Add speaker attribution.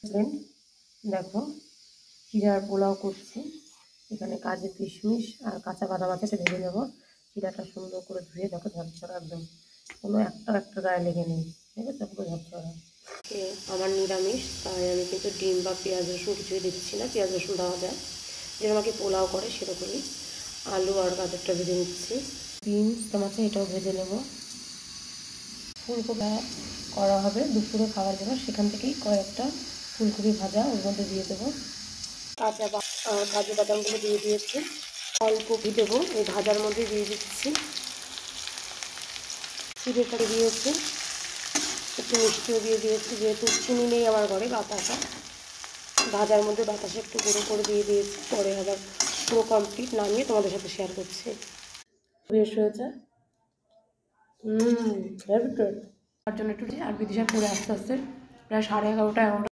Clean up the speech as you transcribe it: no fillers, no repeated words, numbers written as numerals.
Speaker 1: Friend দেখো চিড়ার পোলাও করছি। এখানে কাজু কিশমিশ আর কাঁচা বাদাম আছে, সেটা ভেজে নেবো। চিড়াটা সুন্দর করে ধুয়ে দেখো ঝরঝরা একদম, কোনো একটা গায়ে লেগে নেই, ঠিক আছে, পুরো ঝরঝরা। আমার নিরামিষ, তাই আমি কিন্তু ডিম বা পেঁয়াজ রসুন কিছুই দিচ্ছি না, পেঁয়াজ রসুন দেওয়া যায় যেরকম আর কি পোলাও করে সেরকমই। আলু আর গাজরটা ভেজে নিচ্ছি, বিনস আছে এটাও ভেজে নেব। ফুলকপি করা হবে দুপুরে খাওয়ার জন্য, সেখান থেকেই কয়েকটা ফুলকপি ভাজা ওর মধ্যে দিয়ে দেবো। কাজু বাদামগুলো দিয়ে দিয়েছি, অল্প দেবো এই ভাজার মধ্যে দিয়ে দিচ্ছি। চিড়েটা দিয়েছি, একটু মিষ্টিও দিয়ে দিয়েছি, যেহেতু চিনি নেই আমার ঘরে, বাতাসা ভাজার মধ্যে বাতাসা একটু গুঁড়ো করে দিয়ে দিয়েছি। পরে আবার পুরো কমপ্লিট নামিয়ে তোমাদের সাথে শেয়ার করছি। বেশ হয়েছে, তার জন্য একটু আর বিদিশা করে আস্তে আস্তে প্রায় 11:30